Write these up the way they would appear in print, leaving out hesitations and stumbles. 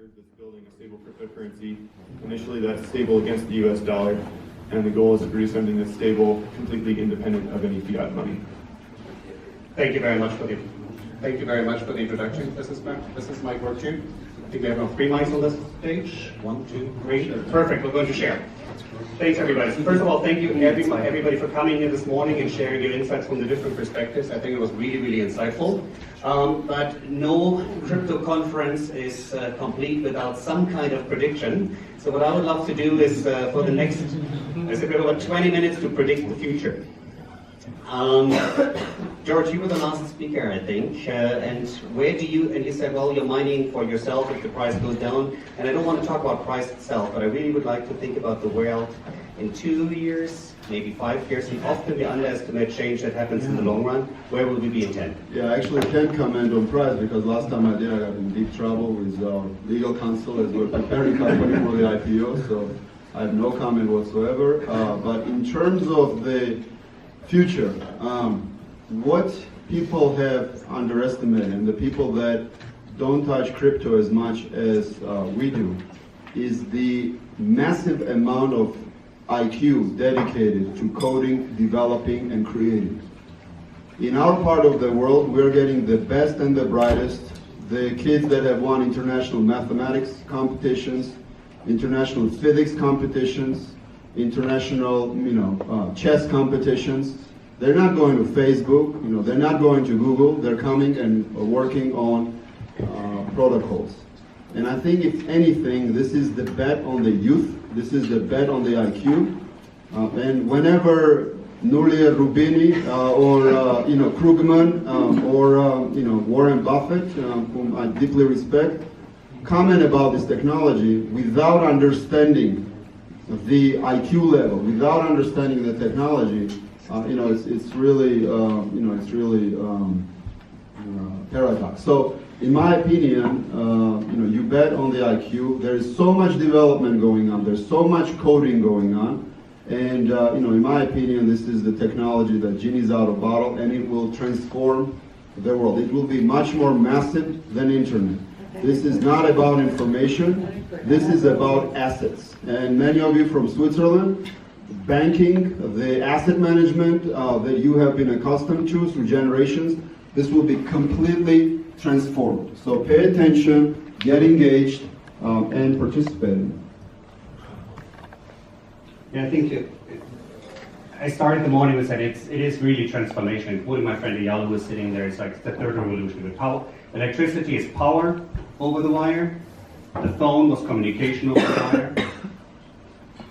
group that's building a stable cryptocurrency. Initially, that's stable against the US dollar, and the goal is to produce something that's stable, completely independent of any fiat money. Thank you very much for the introduction. This is Mike work too. I think we have 3 mics on this stage. 1, 2, 3. Perfect. We're going to share. Thanks, everybody. So first of all, thank you everybody for coming here this morning and sharing your insights from the different perspectives. I think it was really, really insightful. But no crypto conference is complete without some kind of prediction. So what I would love to do is for the next, let's say, about 20 minutes to predict the future. George, you were the last speaker, I think, and you said, well, you're mining for yourself if the price goes down, and I don't want to talk about price itself, but I really would like to think about the world in 2 years, maybe 5 years, and often we underestimate change that happens in the long run. Where will we be in 10? Yeah, I actually can't comment on price because last time I did, I got in deep trouble with our legal counsel as we're preparing company for the IPO, so I have no comment whatsoever. But in terms of the future, what people have underestimated, and the people that don't touch crypto as much as we do, is the massive amount of IQ dedicated to coding, developing, and creating. In our part of the world, we're getting the best and the brightest, the kids that have won international mathematics competitions, international physics competitions, international, chess competitions. They're not going to Facebook, they're not going to Google, they're coming and working on protocols. And I think if anything, this is the bet on the youth, this is the bet on the IQ. And whenever Nuria Rubini or Krugman or Warren Buffett, whom I deeply respect, comment about this technology without understanding the IQ level, without understanding the technology, it's really paradox. So, in my opinion, you bet on the IQ. There is so much development going on. There's so much coding going on, and in my opinion, this is the technology that genie's out of bottle, and it will transform the world. It will be much more massive than internet. This is not about information. This is about assets. And many of you from Switzerland, banking, the asset management that you have been accustomed to through generations, this will be completely transformed. So pay attention, get engaged, and participate. Yeah, I think I started the morning with that it is really transformation, including my friend Eyal who is sitting there. It's like the third revolution. With power, electricity is power over the wire. The phone was communication over the wire.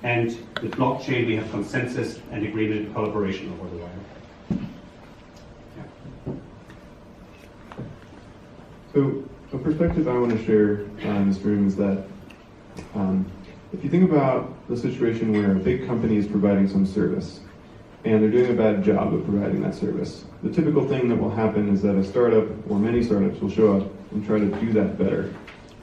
And with blockchain, we have consensus and agreement and collaboration over the wire. Yeah. So a perspective I want to share in this room is that if you think about the situation where a big company is providing some service, and they're doing a bad job of providing that service, the typical thing that will happen is that a startup, or many startups, will show up and try to do that better.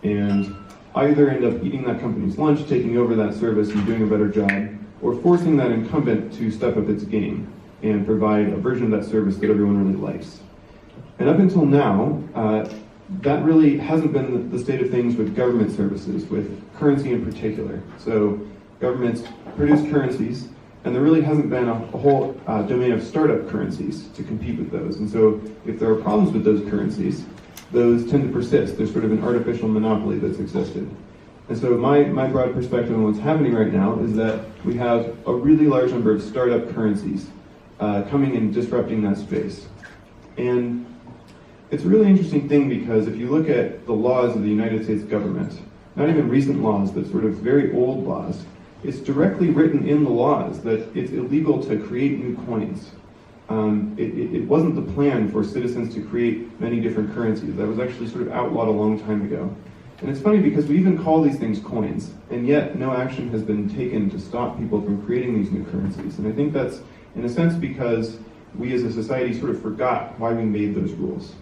And either end up eating that company's lunch, taking over that service and doing a better job, or forcing that incumbent to step up its game and provide a version of that service that everyone really likes. And up until now, that really hasn't been the state of things with government services, with currency in particular. So governments produce currencies, and there really hasn't been a whole domain of startup currencies to compete with those. And so if there are problems with those currencies, those tend to persist. There's sort of an artificial monopoly that's existed. And so my broad perspective on what's happening right now is that we have a really large number of startup currencies coming and disrupting that space. And it's a really interesting thing because if you look at the laws of the United States government, not even recent laws, but sort of very old laws, it's directly written in the laws that it's illegal to create new coins. It wasn't the plan for citizens to create many different currencies. That was actually sort of outlawed a long time ago. And it's funny because we even call these things coins, and yet no action has been taken to stop people from creating these new currencies. And I think that's, in a sense, because we as a society sort of forgot why we made those rules.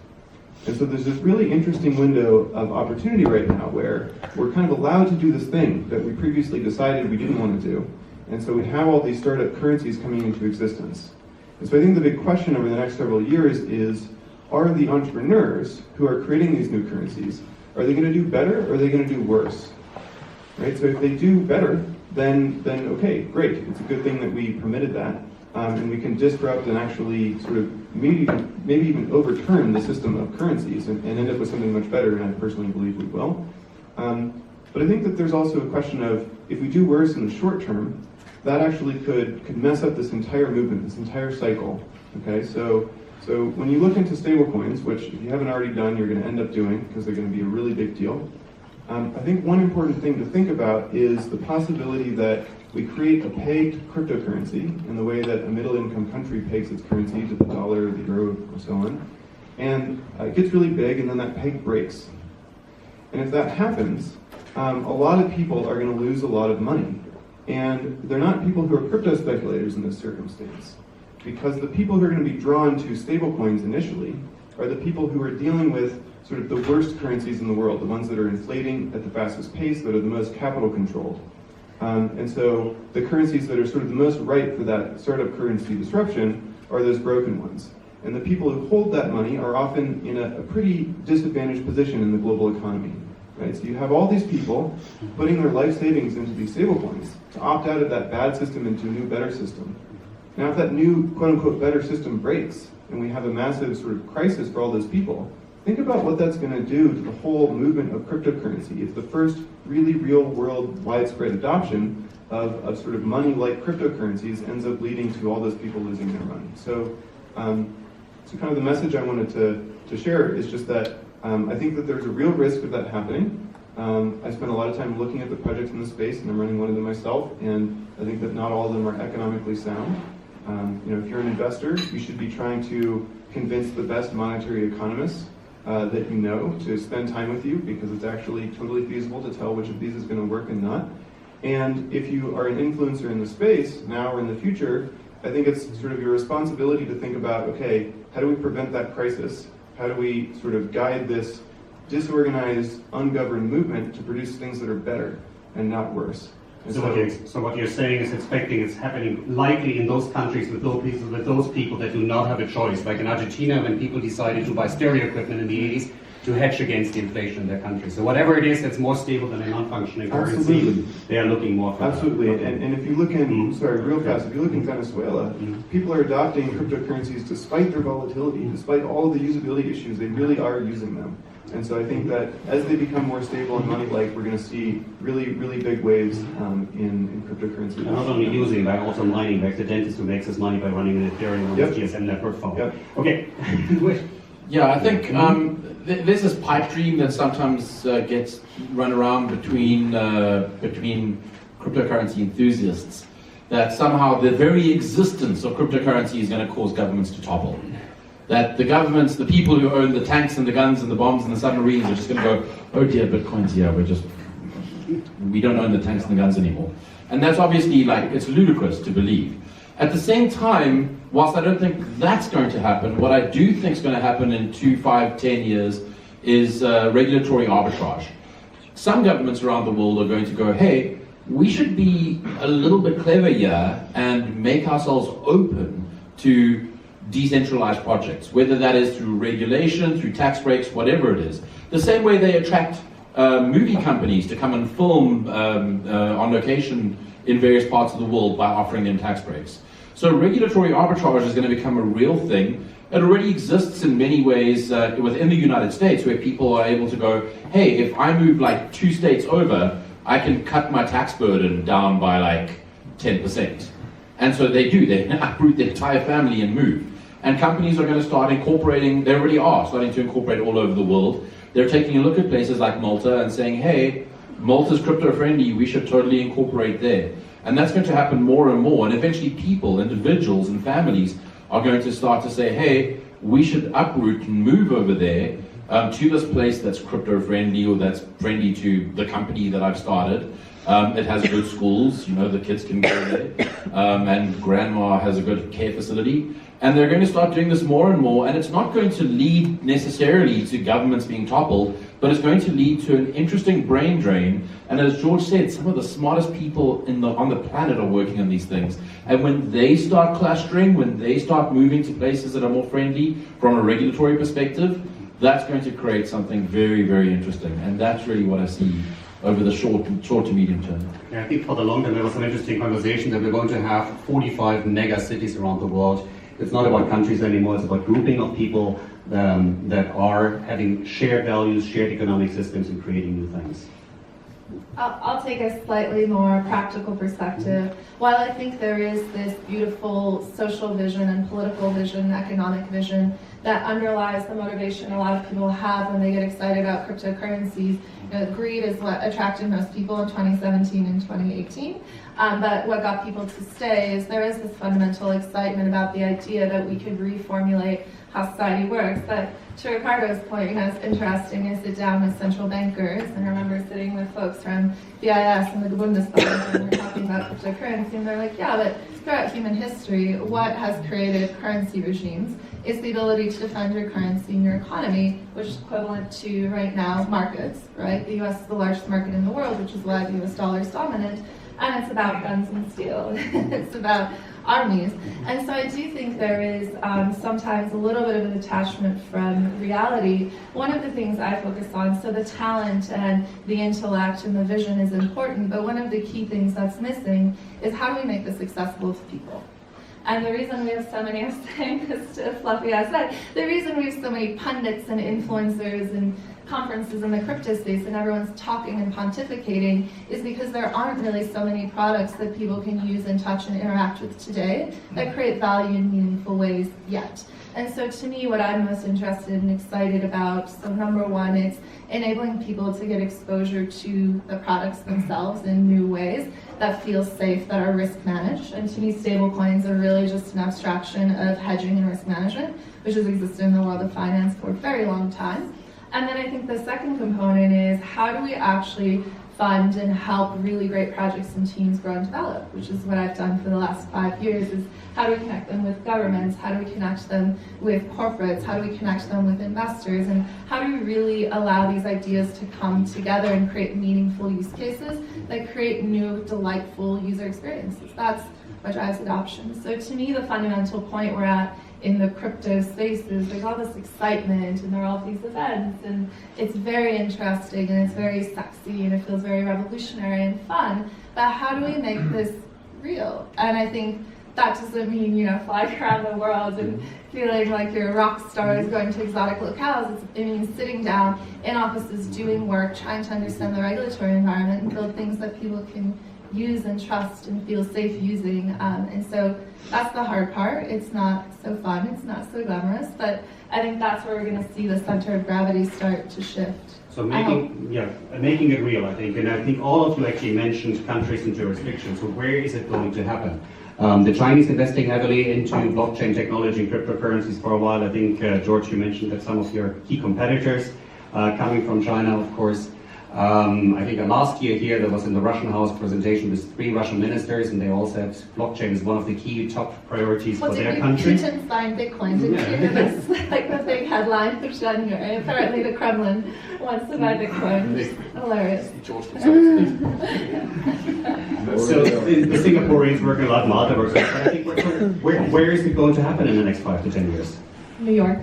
And so there's this really interesting window of opportunity right now where we're kind of allowed to do this thing that we previously decided we didn't want to do. And so we have all these startup currencies coming into existence. And so I think the big question over the next several years is, are the entrepreneurs who are creating these new currencies, are they going to do better or are they going to do worse? Right? So if they do better, then okay, great. It's a good thing that we permitted that, and we can disrupt and actually sort of maybe even overturn the system of currencies and end up with something much better. And I personally believe we will. But I think that there's also a question of if we do worse in the short term, that actually could mess up this entire movement, this entire cycle. Okay, so when you look into stablecoins, which if you haven't already done, you're going to end up doing because they're going to be a really big deal. I think one important thing to think about is the possibility that we create a pegged cryptocurrency in the way that a middle-income country pegs its currency to the dollar, the euro, or so on. And it gets really big, and then that peg breaks. And if that happens, a lot of people are going to lose a lot of money. And they're not people who are crypto speculators in this circumstance. Because the people who are going to be drawn to stablecoins initially are the people who are dealing with sort of the worst currencies in the world, the ones that are inflating at the fastest pace, that are the most capital controlled. And so the currencies that are sort of the most ripe for that startup currency disruption are those broken ones. And the people who hold that money are often in a pretty disadvantaged position in the global economy. Right? So you have all these people putting their life savings into these stablecoins to opt out of that bad system into a new, better system. Now if that new, quote-unquote, better system breaks, and we have a massive sort of crisis for all those people, think about what that's going to do to the whole movement of cryptocurrency. It's the first really real-world widespread adoption of sort of money-like cryptocurrencies ends up leading to all those people losing their money. So kind of the message I wanted to share is just that I think that there's a real risk of that happening. I spent a lot of time looking at the projects in the space, and I'm running one of them myself, and I think that not all of them are economically sound. If you're an investor, you should be trying to convince the best monetary economists that you know to spend time with you, because it's actually totally feasible to tell which of these is going to work and not. And if you are an influencer in the space, now or in the future, I think it's sort of your responsibility to think about, okay, how do we prevent that crisis? How do we sort of guide this disorganized, ungoverned movement to produce things that are better and not worse? And So what you're saying is expecting it's happening likely in those countries with those people that do not have a choice, like in Argentina when people decided to buy stereo equipment in the 80s to hedge against the inflation in their country. So whatever it is that's more stable than a non-functioning currency, Absolutely. they are looking more for Absolutely, that. Okay. and if you look in, sorry, real fast, if you look in Venezuela, people are adopting cryptocurrencies despite their volatility, despite all of the usability issues, they really are using them. And so I think that as they become more stable and money-like, we're going to see really, really big waves in cryptocurrency. And not only using, but also mining, like the dentist who makes his money by running an Ethereum on his GSM network phone. Yep. Okay. Yeah, I think there's this pipe dream that sometimes gets run around between cryptocurrency enthusiasts that somehow the very existence of cryptocurrency is going to cause governments to topple. That the governments, the people who own the tanks and the guns and the bombs and the submarines are just going to go, oh dear, Bitcoin's here, we don't own the tanks and the guns anymore. And that's obviously it's ludicrous to believe. At the same time, whilst I don't think that's going to happen, what I do think is going to happen in 2, 5, 10 years is regulatory arbitrage. Some governments around the world are going to go, hey, we should be a little bit clever here and make ourselves open to decentralized projects, whether that is through regulation, through tax breaks, whatever it is. The same way they attract movie companies to come and film on location in various parts of the world by offering them tax breaks. So regulatory arbitrage is going to become a real thing. It already exists in many ways within the United States, where people are able to go, hey, if I move 2 states over, I can cut my tax burden down by 10%. And so they do, they uproot their entire family and move. And companies are going to start incorporating, they already are starting to incorporate all over the world. They're taking a look at places like Malta and saying, hey, Malta's crypto friendly, we should totally incorporate there. And that's going to happen more and more. And eventually people, individuals and families are going to start to say, hey, we should uproot and move over there to this place that's crypto friendly or that's friendly to the company that I've started. It has good schools, the kids can go there. And grandma has a good care facility. And they're going to start doing this more and more, and it's not going to lead necessarily to governments being toppled, but it's going to lead to an interesting brain drain. And as George said, some of the smartest people on the planet are working on these things. And when they start clustering, when they start moving to places that are more friendly from a regulatory perspective, that's going to create something very, very interesting. And that's really what I see over the short to medium term. Yeah, I think for the long term, there was an interesting conversation that we're going to have 45 mega cities around the world. It's not about countries anymore, it's about grouping of people that are having shared values, shared economic systems, and creating new things. I'll take a slightly more practical perspective. While I think there is this beautiful social vision and political vision, economic vision that underlies the motivation a lot of people have when they get excited about cryptocurrencies. Greed is what attracted most people in 2017 and 2018. But what got people to stay is there is this fundamental excitement about the idea that we could reformulate how society works. But to Ricardo's point, it's interesting to sit down with central bankers, and I remember sitting with folks from BIS and the Bundesbank, and they're talking about cryptocurrency, and they're like, yeah, but throughout human history, what has created currency regimes is the ability to defend your currency and your economy, which is equivalent to, right now, markets, right? The US is the largest market in the world, which is why the US dollar is dominant, and it's about guns and steel. It's about armies. And so I do think there is sometimes a little bit of an detachment from reality. One of the things I focus on, so the talent and the intellect and the vision is important, but one of the key things that's missing is how do we make this accessible to people? And the reason we have so many, I was saying this to Fluffy, I said, the reason we have so many pundits and influencers and conferences in the crypto space and everyone's talking and pontificating is because there aren't really so many products that people can use and touch and interact with today that create value in meaningful ways yet. And so to me, what I'm most interested and excited about, so number one, it's enabling people to get exposure to the products themselves in new ways that feel safe, that are risk managed. And to me, stable coins are really just an abstraction of hedging and risk management, which has existed in the world of finance for a very long time. And then I think the second component is how do we actually fund and help really great projects and teams grow and develop, which is what I've done for the last 5 years, is how do we connect them with governments, how do we connect them with corporates, how do we connect them with investors, and how do we really allow these ideas to come together and create meaningful use cases that create new, delightful user experiences. That's what drives adoption. So to me, the fundamental point we're at in the crypto spaces, there's all this excitement and there are all these events and it's very interesting and it's very sexy and it feels very revolutionary and fun, but how do we make this real? And I think that doesn't mean, flying around the world and feeling like you're a rock stars going to exotic locales. It means sitting down in offices, doing work, trying to understand the regulatory environment and build things that people can use and trust and feel safe using. And so that's the hard part. It's not so fun, it's not so glamorous, but I think that's where we're going to see the center of gravity start to shift. So making it real, I think, and I think all of you actually mentioned countries and jurisdictions. So where is it going to happen? The Chinese investing heavily into blockchain technology and cryptocurrencies for a while. I think, George, you mentioned that some of your key competitors coming from China, of course. I think last year here there was in the Russian House presentation with 3 Russian ministers, and they all said blockchain is one of the key top priorities for their country. Putin signed Bitcoin, didn't you hear this? Like the big headline for January. Apparently the Kremlin wants to buy Bitcoin. It's hilarious. So the Singaporeans working a lot, Malta works a lot, but I think where is it going to happen in the next 5 to 10 years? New York.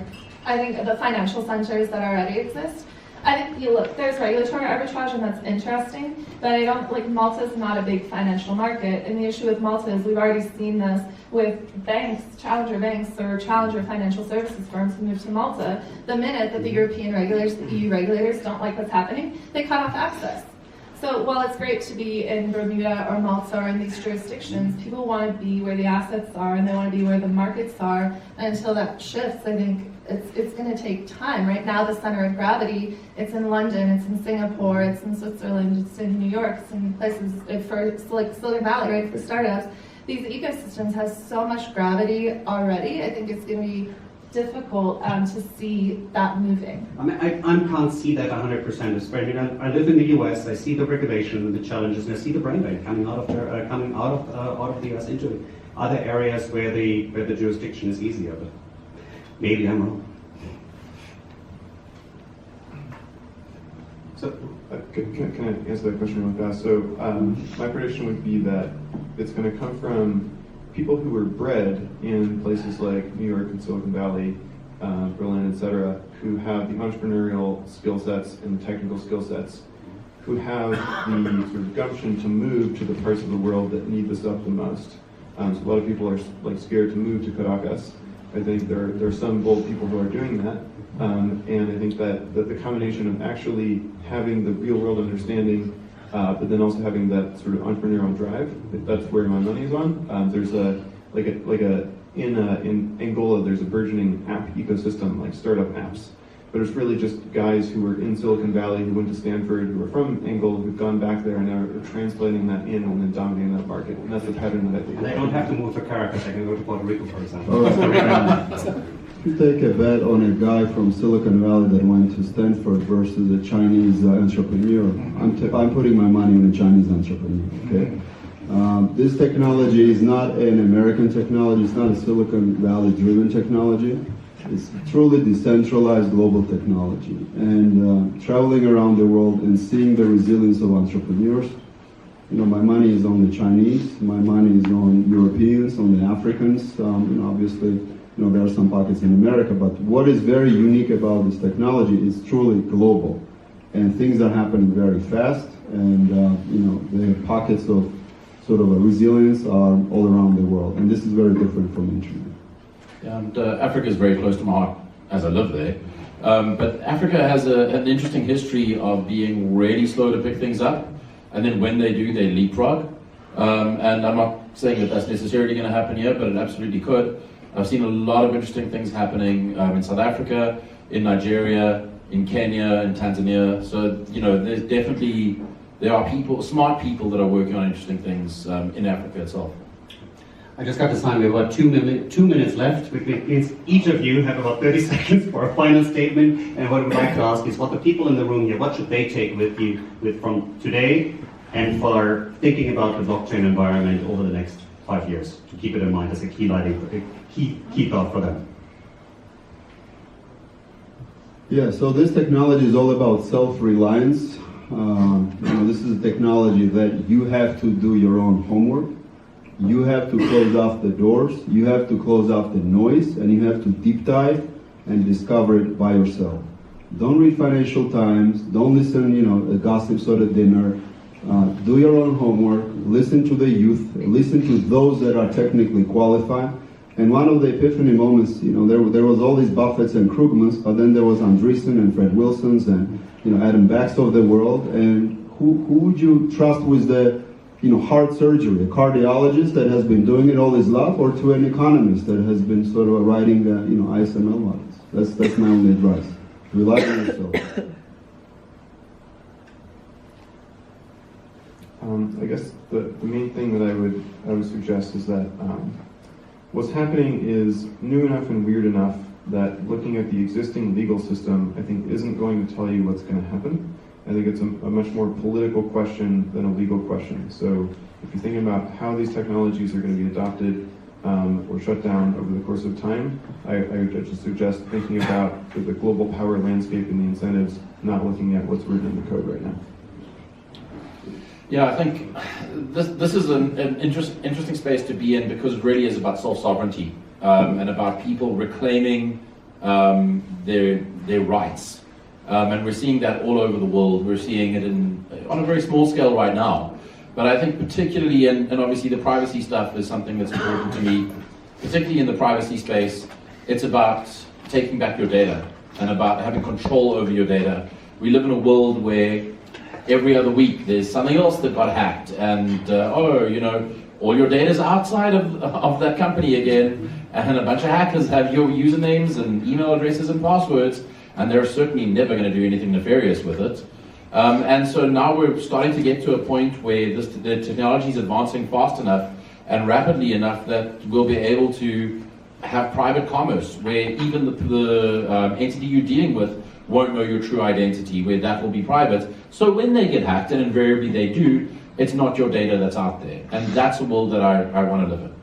I think the financial centers that already exist. I think there's regulatory arbitrage and that's interesting, but I don't Malta's not a big financial market, and the issue with Malta is we've already seen this with banks, challenger banks or challenger financial services firms who move to Malta. The minute that the European regulators, the EU regulators don't like what's happening, they cut off access. So while it's great to be in Bermuda or Malta or in these jurisdictions, people want to be where the assets are and they want to be where the markets are. And until that shifts, I think it's going to take time. Right now, the center of gravity, it's in London, it's in Singapore, it's in Switzerland, it's in New York, it's in places for like Silicon Valley, right, for startups. These ecosystems have so much gravity already. I think it's going to be difficult to see that moving. I mean, I can't see that 100%. I live in the US. I see the regulation and the challenges, and I see the brain drain coming out of the US into other areas where the jurisdiction is easier. But maybe I'm wrong. So, can I answer that question real fast? So, my prediction would be that it's going to come from people who were bred in places like New York and Silicon Valley Berlin, etc., who have the entrepreneurial skill sets and the technical skill sets, who have the sort of gumption to move to the parts of the world that need the stuff the most. So a lot of people are like scared to move to Caracas. I think there are some bold people who are doing that, and I think that the combination of actually having the real world understanding, but then also having that sort of entrepreneurial drive, that's where my money is on. There's in Angola, there's a burgeoning app ecosystem, like startup apps. But it's really just guys who were in Silicon Valley, who went to Stanford, who are from Angola, who've gone back there and are translating that in and then dominating that market. And that's the pattern that I think. And they don't have to move to Caracas, they can go to Puerto Rico, for example. All right. You take a bet on a guy from Silicon Valley that went to Stanford versus a Chinese entrepreneur. I'm putting my money on a Chinese entrepreneur, okay? This technology is not an American technology, it's not a Silicon Valley driven technology. It's truly decentralized global technology. And traveling around the world and seeing the resilience of entrepreneurs, you know, my money is on the Chinese, my money is on Europeans, on the Africans. Obviously, you know, there are some pockets in America, but what is very unique about this technology is truly global. And things are happening very fast, and the pockets of sort of a resilience are all around the world. And this is very different from the internet. And Africa is very close to my heart, as I live there. But Africa has an interesting history of being really slow to pick things up, and then when they do, they leapfrog. And I'm not saying that that's necessarily going to happen here, but it absolutely could. I've seen a lot of interesting things happening in South Africa, in Nigeria, in Kenya, in Tanzania. So, you know, there are people, smart people that are working on interesting things in Africa itself. I just got this time, we have about 2 minutes left, which means each of you have about 30 seconds for a final statement. And what we'd like to ask is what the people in the room here, what should they take with from today and for thinking about the blockchain environment over the next 5 years, to keep it in mind as a key thought for them. Yeah, so this technology is all about self-reliance. This is a technology that you have to do your own homework. You have to close off the doors, you have to close off the noise, and you have to deep dive and discover it by yourself. Don't read Financial Times, don't listen, a gossip sort of dinner. Do your own homework, listen to the youth, listen to those that are technically qualified. And one of the epiphany moments, there was all these Buffetts and Krugmans, but then there was Andreessen and Fred Wilsons and, Adam Backs of the world. And who would you trust with the heart surgery, a cardiologist that has been doing it all his life, or to an economist that has been sort of writing, ISML models? That's my only advice. Rely on yourself. I guess the main thing that I would suggest is that what's happening is new enough and weird enough that looking at the existing legal system, I think, isn't going to tell you what's going to happen. I think it's a much more political question than a legal question. So if you're thinking about how these technologies are going to be adopted or shut down over the course of time, I would just suggest thinking about the global power landscape and the incentives, not looking at what's written in the code right now. Yeah, I think this is an interesting space to be in, because it really is about self-sovereignty and about people reclaiming their rights. And we're seeing that all over the world. We're seeing it on a very small scale right now. But I think particularly, and obviously the privacy stuff is something that's important to me, particularly in the privacy space, it's about taking back your data and about having control over your data. We live in a world where every other week there's something else that got hacked, and all your data is outside of that company again, and a bunch of hackers have your usernames and email addresses and passwords, and they're certainly never going to do anything nefarious with it. And so now we're starting to get to a point where the technology is advancing fast enough and rapidly enough that we'll be able to have private commerce, where even the entity you're dealing with won't know your true identity, where that will be private. So when they get hacked, and invariably they do, it's not your data that's out there. And that's a world that I want to live in.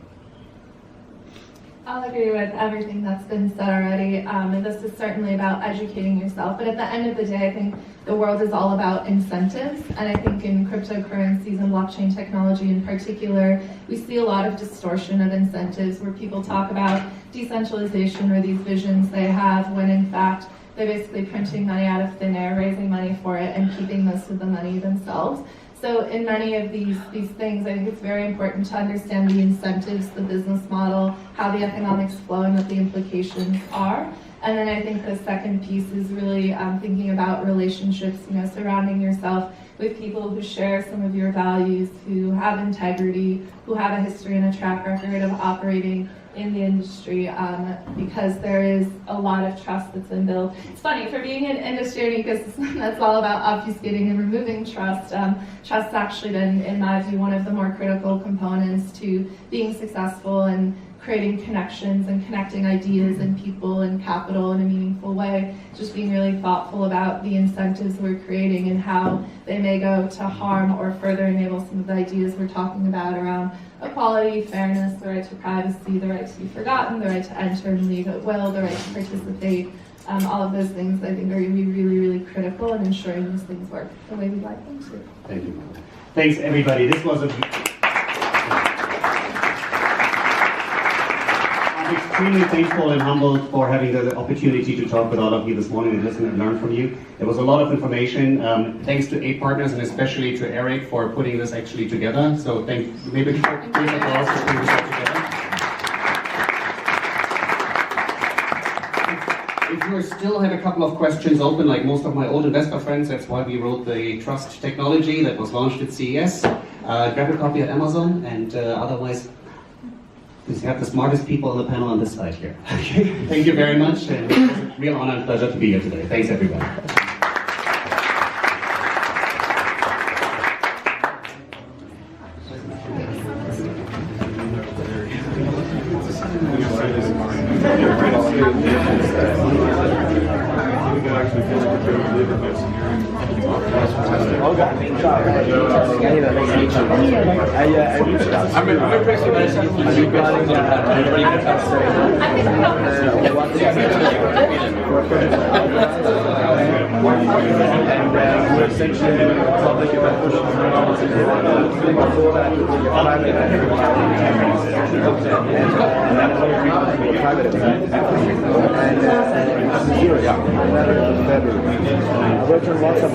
I'll agree with everything that's been said already, and this is certainly about educating yourself. But at the end of the day, I think the world is all about incentives, and I think in cryptocurrencies and blockchain technology in particular, we see a lot of distortion of incentives where people talk about decentralization or these visions they have when in fact they're basically printing money out of thin air, raising money for it, and keeping most of the money themselves. So in many of these things, I think it's very important to understand the incentives, the business model, how the economics flow, and what the implications are. And then I think the second piece is really thinking about relationships, surrounding yourself with people who share some of your values, who have integrity, who have a history and a track record of operating in the industry, because there is a lot of trust that's been built. It's funny, for being an industry and ecosystem that's all about obfuscating and removing trust, trust's actually been, in my view, one of the more critical components to being successful and creating connections and connecting ideas and people and capital in a meaningful way. Just being really thoughtful about the incentives we're creating and how they may go to harm or further enable some of the ideas we're talking about around equality, fairness, the right to privacy, the right to be forgotten, the right to enter and leave at will, the right to participate. All of those things I think are going to be really, really critical in ensuring these things work the way we'd like them to. Thank you. Thanks, everybody. This was I'm extremely thankful and humbled for having the opportunity to talk with all of you this morning and listen and learn from you. There was a lot of information. Thanks to 8 partners and especially to Eric for putting this actually together. So maybe please applause for putting this all together. If you still have a couple of questions open, like most of my old investor friends, that's why we wrote the Trust Technology that was launched at CES. Grab a copy at Amazon, and otherwise, we have the smartest people on the panel on this side here. Thank you very much, and it was a real honor and pleasure to be here today. Thanks, everybody. February. I worked on lots of